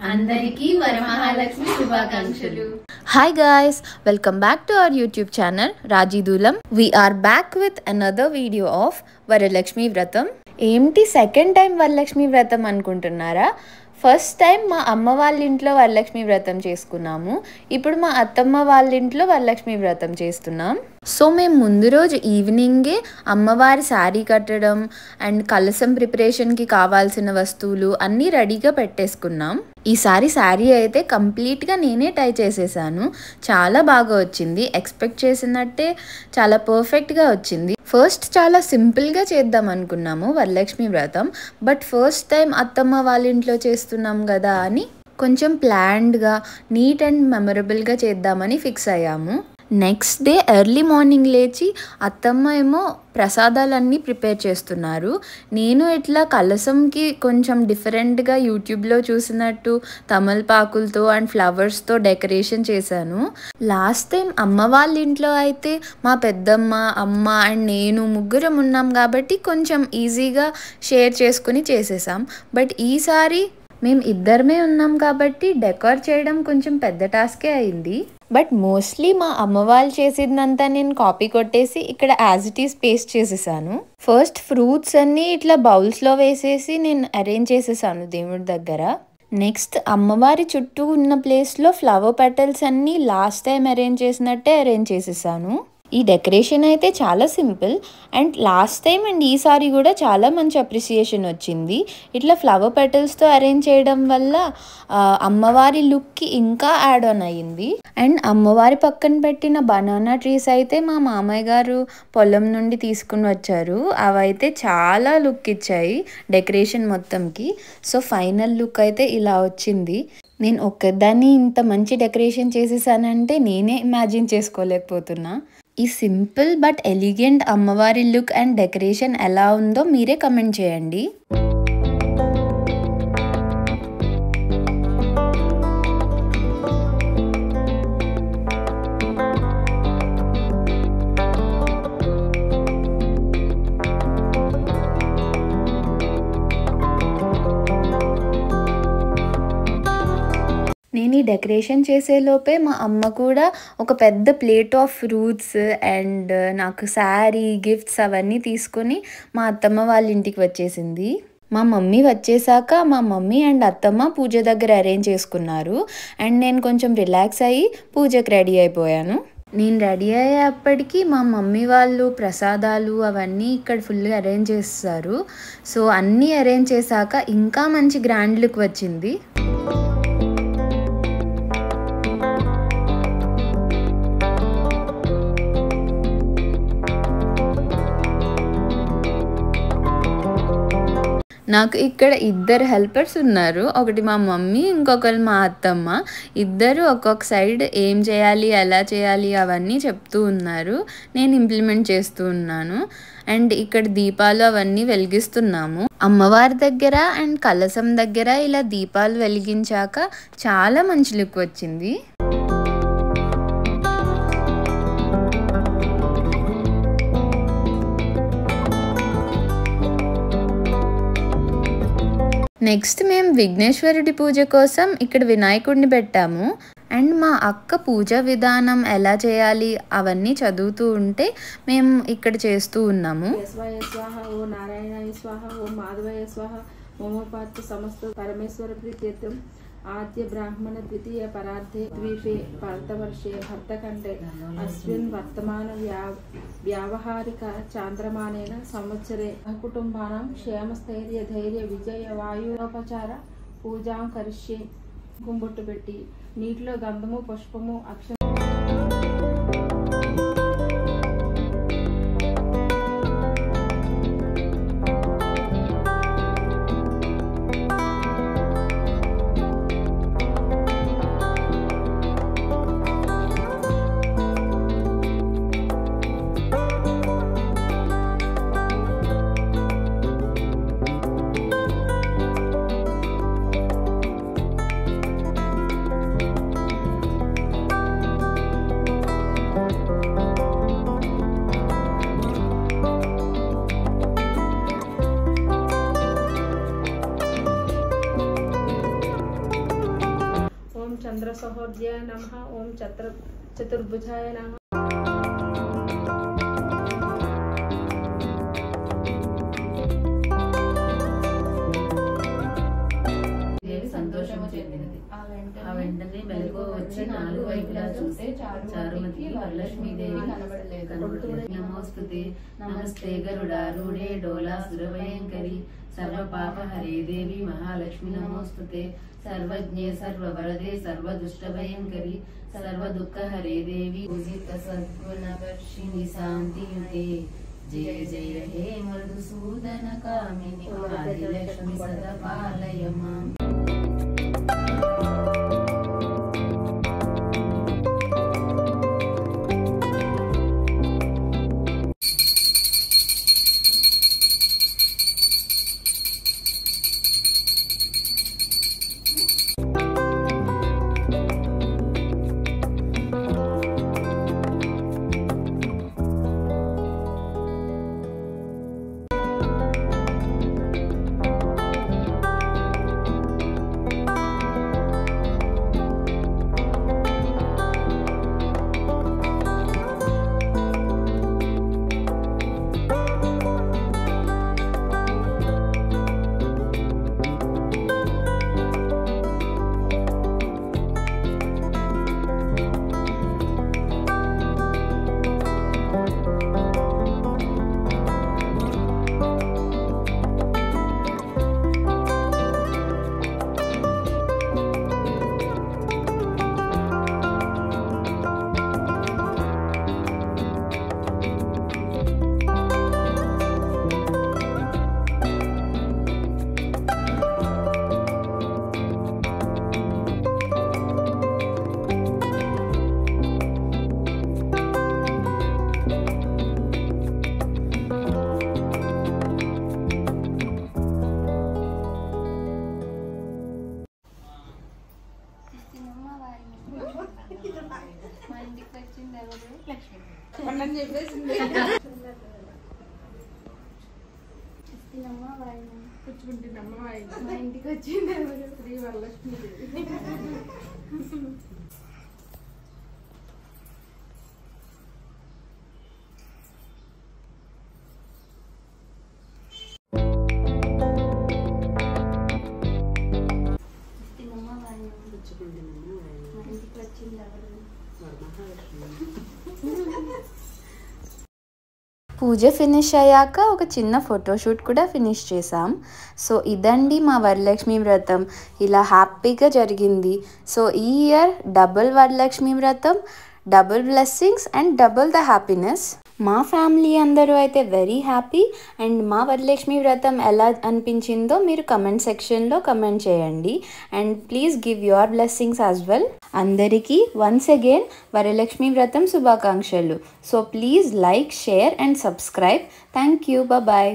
అందరికీ వరమహాలక్ష్మి శుభాకాంక్షలు. Hi guys, welcome back to our YouTube channel Raji Dulam. We are back with another video of Varalakshmi Vratam. ఏంటి second time Varalakshmi వ్రతం అనుకుంటున్నారా? First time మా అమ్మ వాళ్ళ ఇంట్లో వరలక్ష్మి వ్రతం చేసుకున్నాము. ఇప్పుడు మా అత్తమ్మ వాళ్ళ ఇంట్లో వరలక్ష్మి వ్రతం చేస్తున్నాం. సో మేము ముందు రోజు ఈవినింగే అమ్మవారి శారీ కట్టడం అండ్ కలసం ప్రిపరేషన్కి కావాల్సిన వస్తువులు అన్నీ రెడీగా పెట్టేసుకున్నాం. ఈసారి శారీ అయితే కంప్లీట్గా నేనే టై చేసేసాను. చాలా బాగా వచ్చింది. ఎక్స్పెక్ట్ చేసినట్టే చాలా పర్ఫెక్ట్గా వచ్చింది. ఫస్ట్ చాలా సింపుల్గా చేద్దాం అనుకున్నాము వరలక్ష్మి వ్రతం. బట్ ఫస్ట్ టైం అత్తమ్మ వాళ్ళ ఇంట్లో చేస్తున్నాం కదా అని కొంచెం ప్లాన్డ్గా నీట్ అండ్ మెమరబుల్గా చేద్దామని ఫిక్స్ అయ్యాము. నెక్స్ట్ డే ఎర్లీ మార్నింగ్ లేచి అత్తమ్మ ఏమో ప్రసాదాలన్నీ ప్రిపేర్ చేస్తున్నారు. నేను ఇట్లా కలసంకి కొంచెం డిఫరెంట్గా యూట్యూబ్లో చూసినట్టు తమలపాకులతో అండ్ ఫ్లవర్స్తో డెకరేషన్ చేశాను. లాస్ట్ టైం అమ్మ వాళ్ళ ఇంట్లో అయితే మా పెద్దమ్మ, అమ్మ అండ్ నేను ముగ్గురం ఉన్నాం కాబట్టి కొంచెం ఈజీగా షేర్ చేసుకుని చేసేసాం. బట్ ఈసారి మేము ఇద్దరమే ఉన్నాం కాబట్టి డెకోర్ చేయడం కొంచెం పెద్ద టాస్కే అయింది. బట్ మోస్ట్లీ మా అమ్మ వాళ్ళు చేసిందంతా నేను కాపీ కొట్టేసి ఇక్కడ యాజ్ ఇట్ ఈస్ పేస్ట్ చేసేసాను. ఫస్ట్ ఫ్రూట్స్ అన్నీ ఇట్లా బౌల్స్లో వేసేసి నేను అరేంజ్ చేసేసాను దేవుడి దగ్గర. నెక్స్ట్ అమ్మవారి చుట్టూ ఉన్న ప్లేస్లో ఫ్లవర్ పెటల్స్ అన్నీ లాస్ట్ టైం అరేంజ్ చేసినట్టే అరేంజ్ చేసేసాను. ఈ డెకరేషన్ అయితే చాలా simple and last time and ఈసారి కూడా చాలా మంచి అప్రిసియేషన్ వచ్చింది. ఇట్లా ఫ్లవర్ పెటల్స్తో అరేంజ్ చేయడం వల్ల అమ్మవారి లుక్కి ఇంకా యాడ్ ఆన్ అయ్యింది. అండ్ అమ్మవారి పక్కన పెట్టిన బనానా ట్రీస్ అయితే మా మామయ్య గారు పొలం నుండి తీసుకుని వచ్చారు. అవైతే చాలా లుక్ ఇచ్చాయి డెకరేషన్ మొత్తంకి. సో ఫైనల్ లుక్ అయితే ఇలా వచ్చింది. నేను ఒక్కదాన్ని ఇంత మంచి డెకరేషన్ చేసేసానంటే నేనే ఇమాజిన్ చేసుకోలేకపోతున్నా. ఈ సింపుల్ బట్ ఎలిగెంట్ అమ్మవారి లుక్ అండ్ డెకరేషన్ ఎలా ఉందో మీరే కమెంట్ చేయండి. నేను ఈ డెకరేషన్ చేసేలోపే మా అమ్మ కూడా ఒక పెద్ద ప్లేట్ ఆఫ్ ఫ్రూట్స్ అండ్ నాకు శారీ, గిఫ్ట్స్ అవన్నీ తీసుకొని మా అత్తమ్మ వాళ్ళ ఇంటికి వచ్చేసింది. మా మమ్మీ వచ్చేసాక మా మమ్మీ అండ్ అత్తమ్మ పూజ దగ్గర అరేంజ్ చేసుకున్నారు. అండ్ నేను కొంచెం రిలాక్స్ అయ్యి పూజకి రెడీ అయిపోయాను. నేను రెడీ అయ్యేప్పటికీ మా మమ్మీ వాళ్ళు ప్రసాదాలు అవన్నీ ఇక్కడ ఫుల్గా అరేంజ్ చేస్తారు. సో అన్నీ అరేంజ్ చేశాక ఇంకా మంచి గ్రాండ్ లుక్ వచ్చింది. నాకు ఇక్కడ ఇద్దరు హెల్పర్స్ ఉన్నారు. ఒకటి మా మమ్మీ, ఇంకొకరు మా అత్తమ్మ. ఇద్దరు ఒక్కొక్క సైడ్ ఏం చేయాలి, ఎలా చేయాలి అవన్నీ చెప్తూ ఉన్నారు. నేను ఇంప్లిమెంట్ చేస్తూ ఉన్నాను. అండ్ ఇక్కడ దీపాలు అవన్నీ వెలిగిస్తున్నాము. అమ్మవారి దగ్గర అండ్ కలసం దగ్గర ఇలా దీపాలు వెలిగించాక చాలా మంచి లుక్ వచ్చింది. నెక్స్ట్ మేము విఘ్నేశ్వరుడి పూజ కోసం ఇక్కడ వినాయకుడిని పెట్టాము. అండ్ మా అక్క పూజ విధానం ఎలా చేయాలి అవన్నీ చదువుతూ ఉంటే మేము ఇక్కడ చేస్తూ ఉన్నాము. ఓ నారాయణాయ స్వాహ, ఓం మాధవాయ స్వాహ, మమోపాత్య సమస్త పరమేశ్వర ప్రీత్యర్థం ఆద్య బ్రాహ్మణ ద్వితీయ పరార్థే ద్వీపే భరతవర్షే భర్తకంఠే అస్మిన్ వర్తమాన వ్యావహారిక చాంద్రమానేన సంవత్సరే కుటుంబానాం క్షేమస్థైర్య ధైర్య విజయ వాయుపచార పూజాం కరిష్యే. కుంబొట్టు పెట్టి నీటిలో గంధము, పుష్పము, అక్ష चंद्रसहोदयाय नमः। ओम चतुर्भुजाय नमः। సంతోషము చెందినది. ఆ వెంటనే మెలకువ వచ్చి నాలుగు వైపులా చూస్తే చారుమతికి వరలక్ష్మీదేవి కనబడలేదు. నమోస్తుతే నమస్తే గరుడారూఢే డోలాసురభయంకరి సర్వపాపహరే దేవి మహాలక్ష్మి నమోస్తుతే సర్వజ్ఞే సర్వవరదే సర్వదుష్టభయంకరి సర్వదుఃఖహరే దేవి పూజిత సద్గుణవర్షిణి శాంతియుతే జయ జయ హే మధుసూదన కామిని ఆదిలక్ష్మి సదా పాలయ మాం. మా ఇంటికి వచ్చింది శ్రీ వరలక్ష్మీదేవి. పూజ ఫినిష్ అయ్యాక ఒక చిన్న ఫోటోషూట్ కూడా ఫినిష్ చేసాం. సో ఇదండి మా వరలక్ష్మి వ్రతం. ఇలా హ్యాపీగా జరిగింది. సో ఈ ఇయర్ డబుల్ వరలక్ష్మి వ్రతం, double blessings and double the happiness. మా ఫ్యామిలీ అందరూ అయితే వెరీ హ్యాపీ. అండ్ మా వరలక్ష్మి వ్రతం ఎలా అనిపించిందో మీరు కమెంట్ సెక్షన్లో కమెంట్ చేయండి. And please give your blessings as well. అందరికీ వన్స్ అగైన్ వరలక్ష్మి వ్రతం శుభాకాంక్షలు. So please like, share and subscribe. Thank you. Bye.